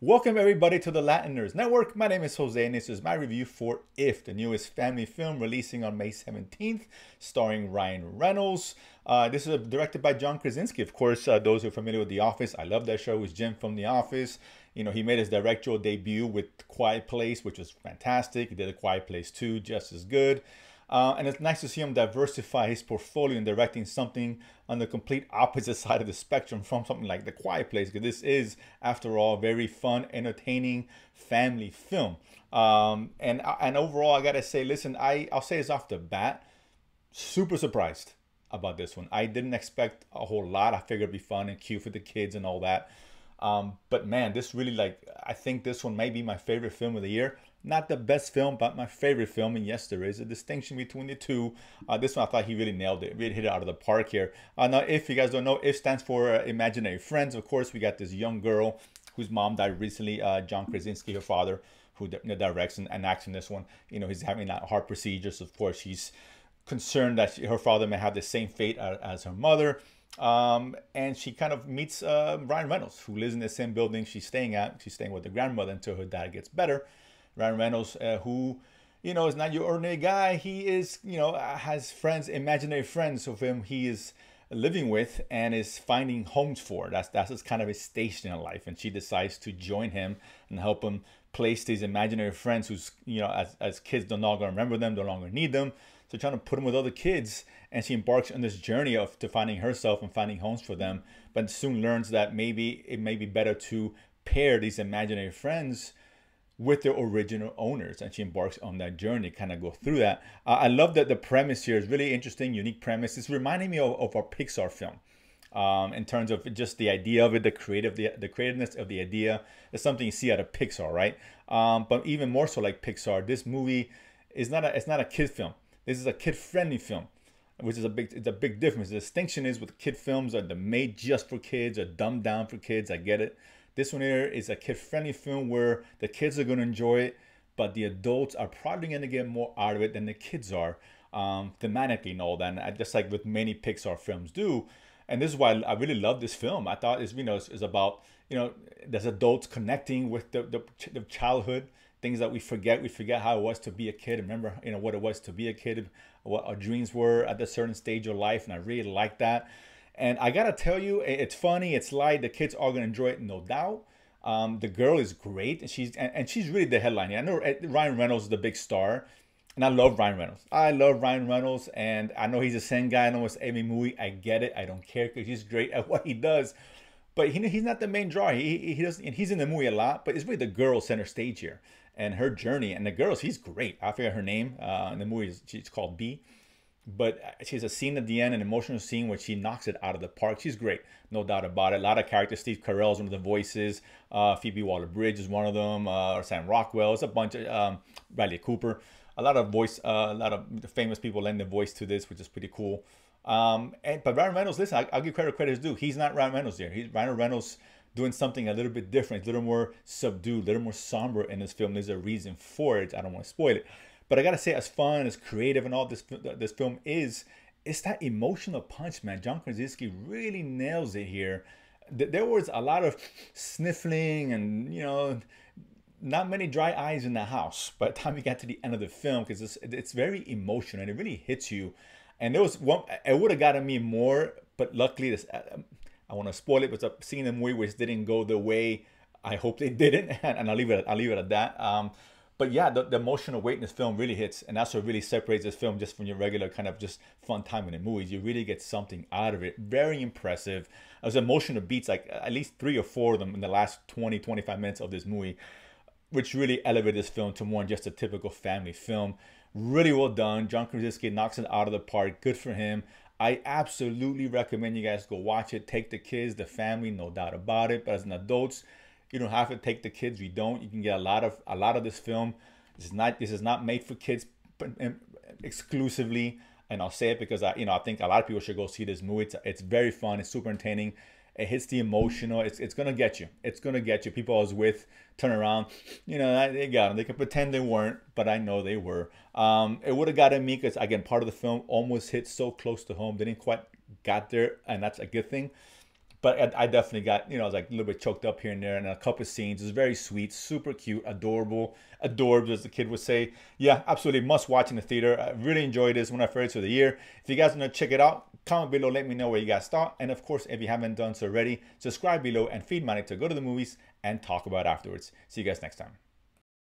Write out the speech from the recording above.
Welcome everybody to the Latiners Network. My name is Jose and this is my review for If, the newest family film releasing on May 17th, starring Ryan Reynolds. This is directed by John Krasinski. Of course, those who are familiar with The Office, I love that show. It's Jim from The Office. You know, he made his directorial debut with Quiet Place, which was fantastic. He did A Quiet Place 2, just as good. And it's nice to see him diversify his portfolio and directing something on the complete opposite side of the spectrum from something like The Quiet Place, because this is, after all, a very fun, entertaining family film. And overall, I gotta say, listen, I'll say this off the bat, super surprised about this one. I didn't expect a whole lot. I figured it'd be fun and cute for the kids and all that. But man, this really, I think this one may be my favorite film of the year. Not the best film, but my favorite film. And yes, there is a distinction between the two. This one, I thought he really nailed it. Really hit it out of the park here. Now, if you guys don't know, If stands for Imaginary Friends. Of course, we got this young girl whose mom died recently. John Krasinski, her father, who directs and acts in this one. You know, he's having that heart procedure. So, of course, she's concerned that her father may have the same fate as her mother. And she kind of meets Ryan Reynolds, who lives in the same building she's staying at. She's staying with the grandmother until her dad gets better. Ryan Reynolds, who, you know, is not your ordinary guy. He is, you know, has friends, imaginary friends of him he is living with and is finding homes for. That's his kind of his station in life. And she decides to join him and help him place these imaginary friends who's, you know, as kids no longer remember them, no longer need them. So trying to put them with other kids, and she embarks on this journey to finding herself and finding homes for them, but soon learns that maybe it may be better to pair these imaginary friends with their original owners, and she embarks on that journey, kind of go through that. I love that the premise here is really interesting, unique premise. It's reminding me of our Pixar film. In terms of just the idea of it, the creativeness of the idea is something you see out of Pixar, right? But even more so like Pixar, this movie is it's not a kid film. This is a kid-friendly film, which is a big difference. The distinction is with kid films are they're made just for kids, or dumbed down for kids. I get it. This one here is a kid-friendly film where the kids are going to enjoy it, but the adults are probably going to get more out of it than the kids are, thematically and all that. And just like with many Pixar films do. And this is why I really love this film. I thought it's about, you know, there's adults connecting with the childhood, things that we forget. We forget how it was to be a kid. Remember, you know, what it was to be a kid, what our dreams were at a certain stage of life. And I really like that. And I gotta tell you, it's funny, it's light. The kids are gonna enjoy it, no doubt. The girl is great, and she's really the headline. I know Ryan Reynolds is the big star, and I love Ryan Reynolds. I love Ryan Reynolds, and I know he's the same guy in almost every movie. I get it. I don't care because he's great at what he does. But he's not the main draw. He doesn't. He's in the movie a lot, but it's really the girl center stage here and her journey. And the girl, she's great. I forget her name in the movie. She's called B. But she has a scene at the end, an emotional scene where she knocks it out of the park. She's great, no doubt about it. A lot of characters. Steve Carell is one of the voices. Phoebe Waller-Bridge is one of them. Sam Rockwell. It's a bunch of Bradley Cooper. A lot of famous people lend their voice to this, which is pretty cool. But Ryan Reynolds, listen, I'll give credit is due. He's not Ryan Reynolds here. He's Ryan Reynolds doing something a little bit different, a little more subdued, a little more somber in this film. There's a reason for it. I don't want to spoil it. But I gotta say, as fun, as creative, and all this film is, it's that emotional punch, man. John Krasinski really nails it here. There was a lot of sniffling and, you know, not many dry eyes in the house by the time you get to the end of the film, because it's very emotional and it really hits you. And there was one, it would have gotten me more, but luckily, I want to spoil it, but it's a scene in the movie which didn't go the way I hope they didn't, and I'll leave it at that. But yeah, the emotional weight in this film really hits, and that's what really separates this film just from your regular kind of just fun time in the movies. You really get something out of it. Very impressive. There's emotional beats, like at least 3 or 4 of them in the last 20-25 minutes of this movie, which really elevated this film to more than just a typical family film. Really well done. John Krasinski knocks it out of the park. Good for him. I absolutely recommend you guys go watch it. Take the kids, the family, no doubt about it. But as an adults, you don't have to take the kids. You don't. You can get a lot of this film. This is not made for kids exclusively. And I'll say it because I think a lot of people should go see this movie. It's very fun. It's super entertaining. It hits the emotional. It's gonna get you. It's gonna get you. People I was with turn around. You know, they got them. They can pretend they weren't, but I know they were. It would have gotten me because, again, part of the film almost hit so close to home. They didn't quite got there, and that's a good thing. but I definitely got, you know, I was like a little bit choked up here and there, and a couple of scenes. It was very sweet, super cute, adorable, adorbed, as the kid would say. Yeah, absolutely must watch in the theater. I really enjoyed this, one of my favorites of the year. If you guys want to check it out, comment below, let me know where you guys thought. And of course, if you haven't done so already, subscribe below and feed money to go to the movies and talk about it afterwards. See you guys next time.